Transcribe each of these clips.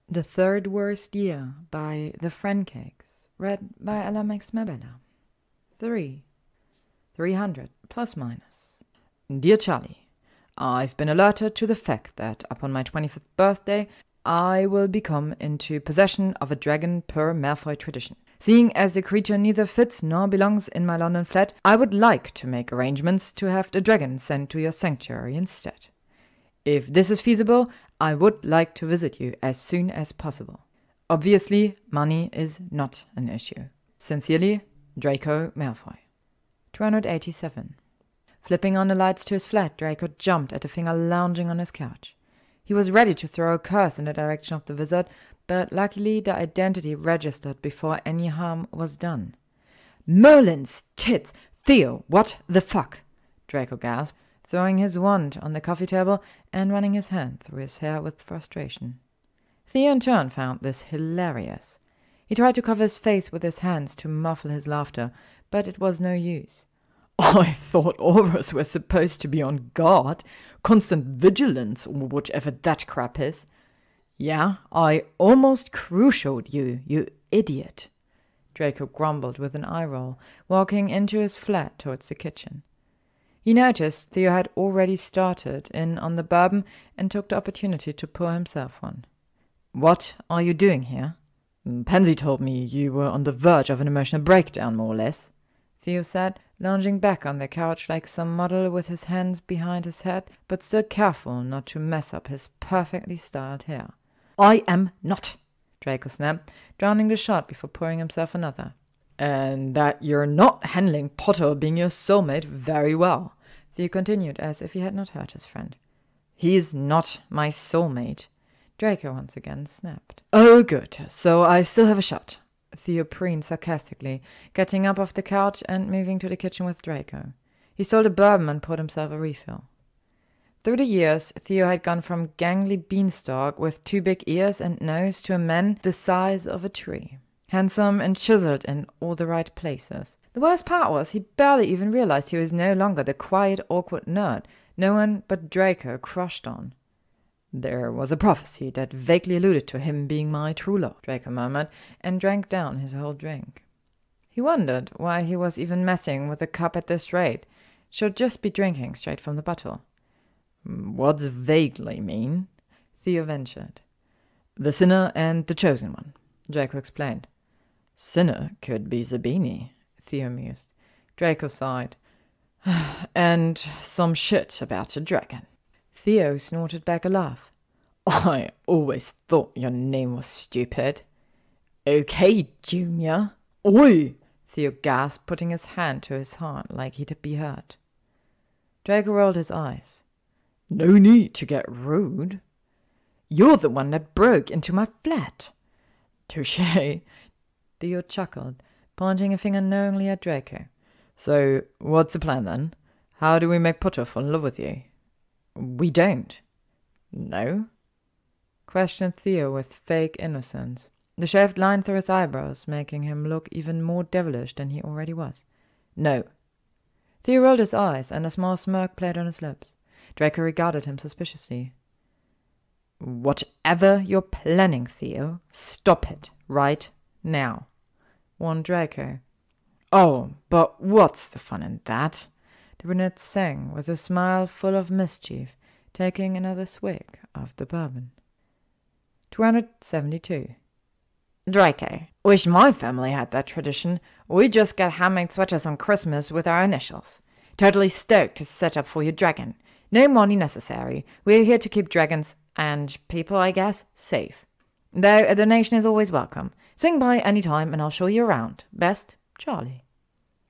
The Third Worst Year by TheFrancakes, read by Ella Mabella. 300 plus minus. Dear Charlie, I've been alerted to the fact that upon my 25th birthday I will become into possession of a dragon per Malfoy tradition. Seeing as the creature neither fits nor belongs in my London flat, I would like to make arrangements to have the dragon sent to your sanctuary instead. If this is feasible, I would like to visit you as soon as possible. Obviously, money is not an issue. Sincerely, Draco Malfoy. 287. Flipping on the lights to his flat, Draco jumped at the finger lounging on his couch. He was ready to throw a curse in the direction of the wizard, but luckily the identity registered before any harm was done. "Merlin's tits! Theo, what the fuck?" Draco gasped, throwing his wand on the coffee table and running his hand through his hair with frustration. Theo in turn found this hilarious. He tried to cover his face with his hands to muffle his laughter, but it was no use. "I thought aurors were supposed to be on guard, constant vigilance, or whatever that crap is." "Yeah, I almost crucialed you, you idiot," Draco grumbled with an eye roll, walking into his flat towards the kitchen. He noticed Theo had already started in on the bourbon and took the opportunity to pour himself one. "What are you doing here?" "Pansy told me you were on the verge of an emotional breakdown, more or less," Theo said, lounging back on the couch like some model with his hands behind his head, but still careful not to mess up his perfectly styled hair. "I am not," Draco snapped, drowning the shot before pouring himself another. "And that you're not handling Potter being your soulmate very well," Theo continued, as if he had not heard his friend. "He's not my soulmate," Draco once again snapped. "Oh, good, so I still have a shot," Theo preened sarcastically, getting up off the couch and moving to the kitchen with Draco. He stole a bourbon and poured himself a refill. Through the years, Theo had gone from gangly beanstalk with 2 big ears and nose to a man the size of a tree, handsome and chiseled in all the right places. The worst part was he barely even realized he was no longer the quiet, awkward nerd no one but Draco crushed on. "There was a prophecy that vaguely alluded to him being my true love," Draco murmured, and drank down his whole drink. He wondered why he was even messing with the cup at this rate. Should just be drinking straight from the bottle. "What's vaguely mean?" Theo ventured. "The sinner and the chosen one," Draco explained. "Sinner could be Zabini," Theo mused. Draco sighed. "And some shit about a dragon." Theo snorted back a laugh. "I always thought your name was stupid." "Okay, Junior." "Oi!" Theo gasped, putting his hand to his heart like he'd be hurt. Draco rolled his eyes. "No need to get rude." "You're the one that broke into my flat." "Touché." Theo chuckled, pointing a finger knowingly at Draco. "So, what's the plan then? How do we make Potter fall in love with you?" "We don't." "No?" questioned Theo with fake innocence, the shaved line through his eyebrows making him look even more devilish than he already was. "No." Theo rolled his eyes, and a small smirk played on his lips. Draco regarded him suspiciously. "Whatever you're planning, Theo, stop it right now," warned Draco. "Oh, but what's the fun in that?" the brunette sang, with a smile full of mischief, taking another swig of the bourbon. 272. "Draco, wish my family had that tradition. We just get handmade sweaters on Christmas with our initials. Totally stoked to set up for your dragon. No money necessary. We're here to keep dragons, and people, I guess, safe. Though a donation is always welcome. Swing by any time and I'll show you around. Best, Charlie."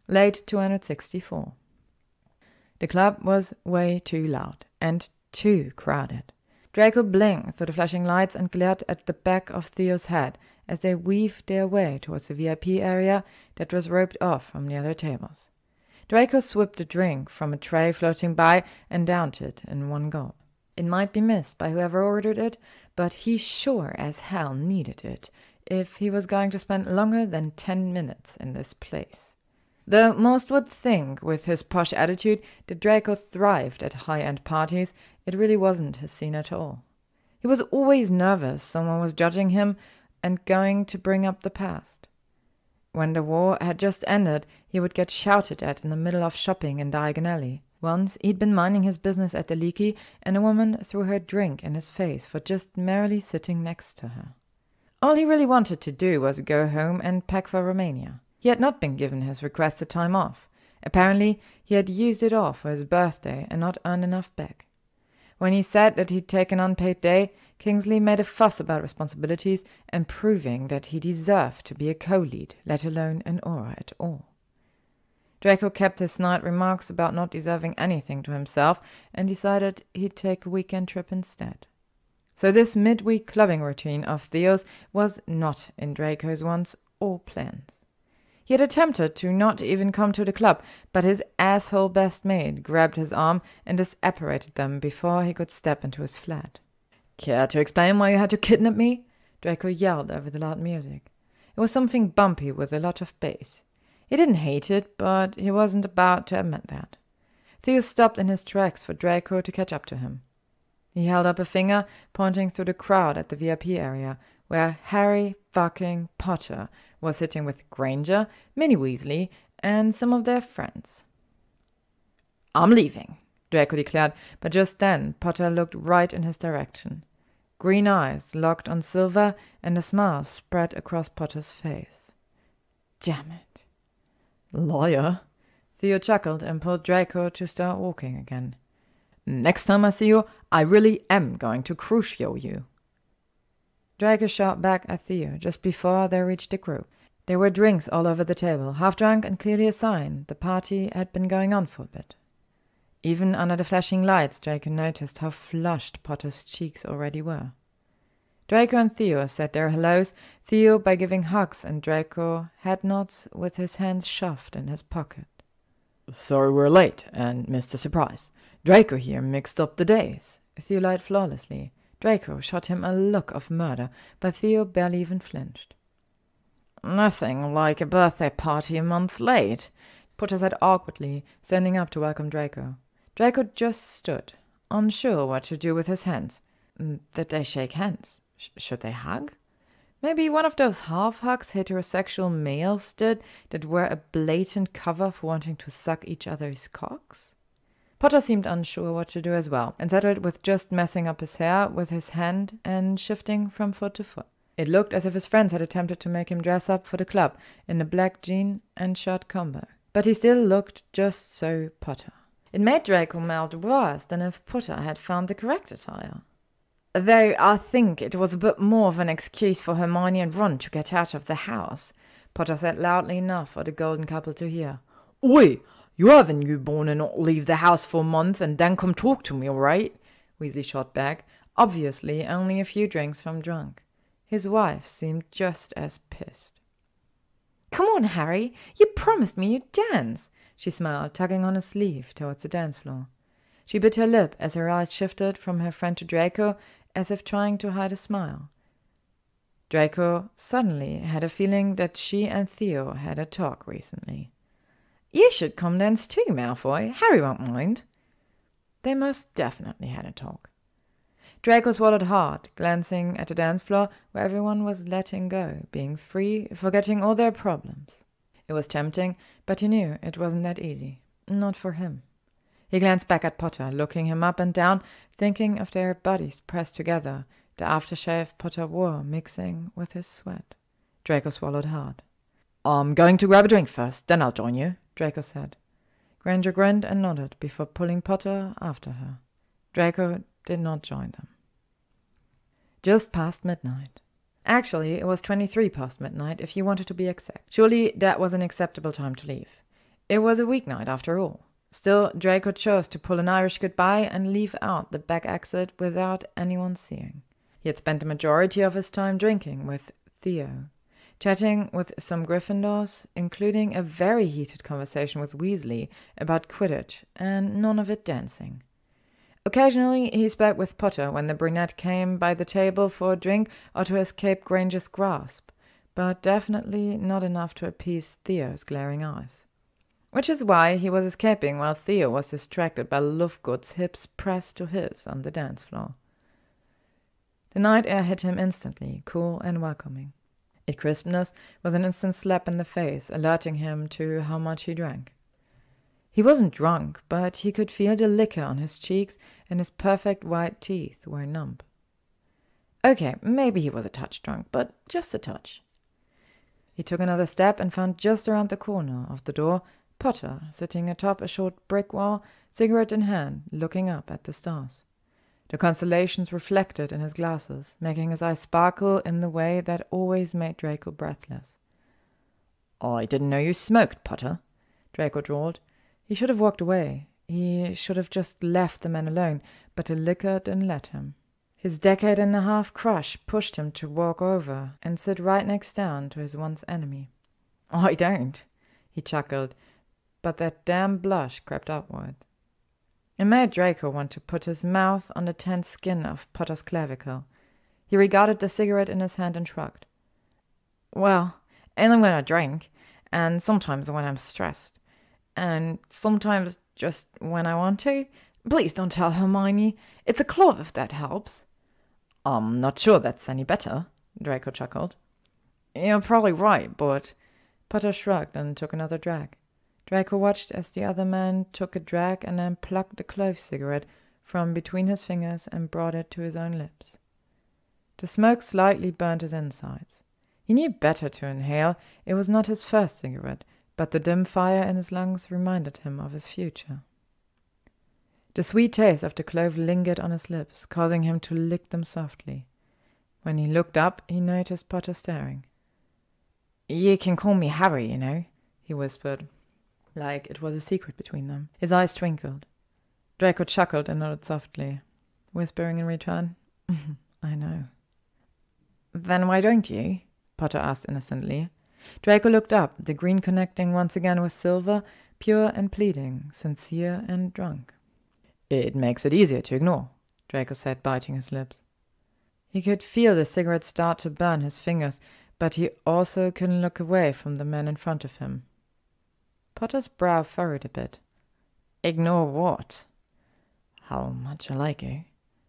Late 264. The club was way too loud and too crowded. Draco blinked through the flashing lights and glared at the back of Theo's head as they weaved their way towards the VIP area that was roped off from the other tables. Draco swipped a drink from a tray floating by and downed it in one gulp. It might be missed by whoever ordered it, but he sure as hell needed it if he was going to spend longer than 10 minutes in this place. Though most would think, with his posh attitude, that Draco thrived at high-end parties, it really wasn't his scene at all. He He was always nervous someone was judging him and going to bring up the past. When the war had just ended, he would get shouted at in the middle of shopping in Diagon Alley. Once he'd been minding his business at the Leaky, and a woman threw her drink in his face for just merely sitting next to her. All he really wanted to do was go home and pack for Romania. He had not been given his requested time off. Apparently, he had used it all for his birthday and not earned enough back. When he said that he'd take an unpaid day, Kingsley made a fuss about responsibilities and proving that he deserved to be a co-lead, let alone an aura at all. Draco kept his snide remarks about not deserving anything to himself and decided he'd take a weekend trip instead. So this midweek clubbing routine of Theo's was not in Draco's wants or plans. He had attempted to not even come to the club, but his asshole best mate grabbed his arm and disapparated them before he could step into his flat. "Care to explain why you had to kidnap me?" Draco yelled over the loud music. It was something bumpy with a lot of bass. He didn't hate it, but he wasn't about to admit that. Theo stopped in his tracks for Draco to catch up to him. He held up a finger, pointing through the crowd at the VIP area, where Harry fucking Potter was sitting with Granger, Minnie Weasley, and some of their friends. "I'm leaving," Draco declared, but just then Potter looked right in his direction. Green eyes locked on Silver, and a smile spread across Potter's face. Damn it. "Liar." Theo chuckled and pulled Draco to start walking again. "Next time I see you, I really am going to crucio you." Draco shot back at Theo just before they reached the group. There were drinks all over the table, half drunk and clearly a sign the party had been going on for a bit. Even under the flashing lights, Draco noticed how flushed Potter's cheeks already were. Draco and Theo said their hellos, Theo by giving hugs and Draco head nods with his hands shoved in his pocket. "Sorry we're late and missed the surprise. Draco here mixed up the days." Theo lied flawlessly. Draco shot him a look of murder, but Theo barely even flinched. "Nothing like a birthday party a month late," Potter said awkwardly, standing up to welcome Draco. Draco just stood, unsure what to do with his hands. Did they shake hands? Should they hug? Maybe one of those half-hugs heterosexual males did that were a blatant cover for wanting to suck each other's cocks? Potter seemed unsure what to do as well, and settled with just messing up his hair with his hand and shifting from foot to foot. It looked as if his friends had attempted to make him dress up for the club in a black jean and shirt combo. But he still looked just so Potter. It made Draco melt worse than if Potter had found the correct attire. "Though I think it was a bit more of an excuse for Hermione and Ron to get out of the house," Potter said loudly enough for the golden couple to hear. "Oi, you have a newborn and not leave the house for a month and then come talk to me, all right?" Weasley shot back, obviously only a few drinks from drunk. His wife seemed just as pissed. "Come on, Harry, you promised me you'd dance," she smiled, tugging on his sleeve towards the dance floor. She bit her lip as her eyes shifted from her friend to Draco, as if trying to hide a smile. Draco suddenly had a feeling that she and Theo had a talk recently. "You should come dance too, Malfoy. Harry won't mind." They most definitely had a talk. Draco swallowed hard, glancing at the dance floor where everyone was letting go, being free, forgetting all their problems. It was tempting, but he knew it wasn't that easy. Not for him. He glanced back at Potter, looking him up and down, thinking of their bodies pressed together, the aftershave Potter wore mixing with his sweat. Draco swallowed hard. "I'm going to grab a drink first, then I'll join you," Draco said. Granger grinned and nodded before pulling Potter after her. Draco did not join them. Just past midnight. Actually, it was 23 past midnight, if you wanted to be exact. Surely that was an acceptable time to leave. It was a weeknight, after all. Still, Draco chose to pull an Irish goodbye and leave out the back exit without anyone seeing. He had spent the majority of his time drinking with Theo, chatting with some Gryffindors, including a very heated conversation with Weasley about Quidditch, and none of it dancing. Occasionally he spoke with Potter when the brunette came by the table for a drink or to escape Granger's grasp, but definitely not enough to appease Theo's glaring eyes. Which is why he was escaping while Theo was distracted by Lovegood's hips pressed to his on the dance floor. The night air hit him instantly, cool and welcoming. Its crispness was an instant slap in the face, alerting him to how much he drank. He wasn't drunk, but he could feel the liquor on his cheeks, and his perfect white teeth were numb. Okay, maybe he was a touch drunk, but just a touch. He took another step and found just around the corner of the door Potter, sitting atop a short brick wall, cigarette in hand, looking up at the stars. The constellations reflected in his glasses, making his eyes sparkle in the way that always made Draco breathless. "I didn't know you smoked, Potter," Draco drawled. He should have walked away. He should have just left the man alone, but the liquor didn't let him. His decade-and-a-half crush pushed him to walk over and sit right next down to his once enemy. "I don't," he chuckled, but that damn blush crept upward. It made Draco want to put his mouth on the tense skin of Potter's clavicle. He regarded the cigarette in his hand and shrugged. "Well, only when I drink, and sometimes when I'm stressed, and sometimes just when I want to. Please don't tell Hermione. It's a clove if that helps." "I'm not sure that's any better," Draco chuckled. "You're probably right, but—" Potter shrugged and took another drag. Draco watched as the other man took a drag and then plucked the clove cigarette from between his fingers and brought it to his own lips. The smoke slightly burned his insides. He knew better to inhale. It was not his first cigarette, but the dim fire in his lungs reminded him of his future. The sweet taste of the clove lingered on his lips, causing him to lick them softly. When he looked up, he noticed Potter staring. "You can call me Harry, you know," he whispered, like it was a secret between them. His eyes twinkled. Draco chuckled and nodded softly, whispering in return, "I know." "Then why don't you?" Potter asked innocently. Draco looked up, the green connecting once again with silver, pure and pleading, sincere and drunk. "It makes it easier to ignore," Draco said, biting his lips. He could feel the cigarette start to burn his fingers, but he also couldn't look away from the man in front of him. Potter's brow furrowed a bit. "Ignore what?" "How much I like you,"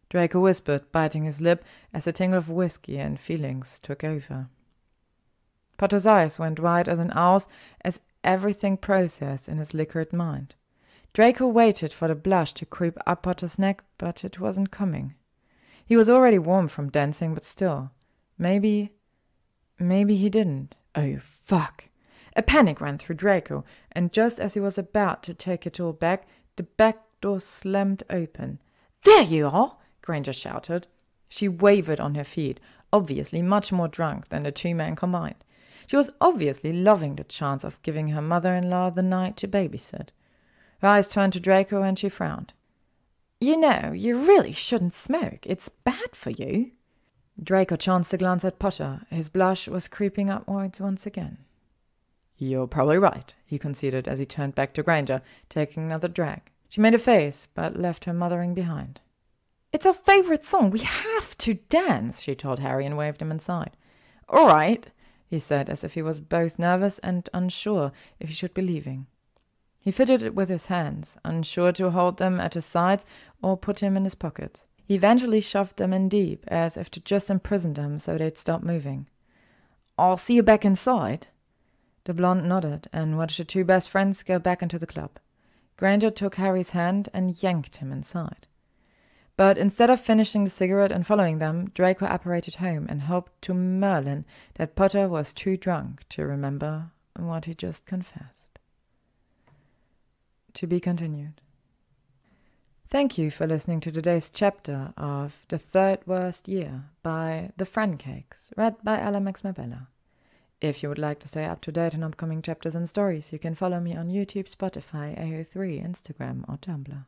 Draco whispered, biting his lip as a tingle of whiskey and feelings took over. Potter's eyes went wide as an owl's as everything processed in his liquored mind. Draco waited for the blush to creep up Potter's neck, but it wasn't coming. He was already warm from dancing, but still. Maybe he didn't. Oh, fuck. A panic ran through Draco, and just as he was about to take it all back, the back door slammed open. "There you are!" Granger shouted. She wavered on her feet, obviously much more drunk than the two men combined. She was obviously loving the chance of giving her mother-in-law the night to babysit. Her eyes turned to Draco and she frowned. "You know, you really shouldn't smoke. It's bad for you." Draco chanced a glance at Potter. His blush was creeping upwards once again. "You're probably right," he conceded as he turned back to Granger, taking another drag. She made a face, but left her mothering behind. "It's our favorite song. We have to dance," she told Harry and waved him inside. "All right," he said, as if he was both nervous and unsure if he should be leaving. He fitted it with his hands, unsure to hold them at his sides or put him in his pockets. He eventually shoved them in deep, as if to just imprison them so they'd stop moving. "I'll see you back inside." The blonde nodded and watched the two best friends go back into the club. Granger took Harry's hand and yanked him inside. But instead of finishing the cigarette and following them, Draco apparated home and hoped to Merlin that Potter was too drunk to remember what he just confessed. To be continued. Thank you for listening to today's chapter of The Third Worst Year by TheFrancakes, read by Alex Mabella. If you would like to stay up to date on upcoming chapters and stories, you can follow me on YouTube, Spotify, AO3, Instagram, or Tumblr.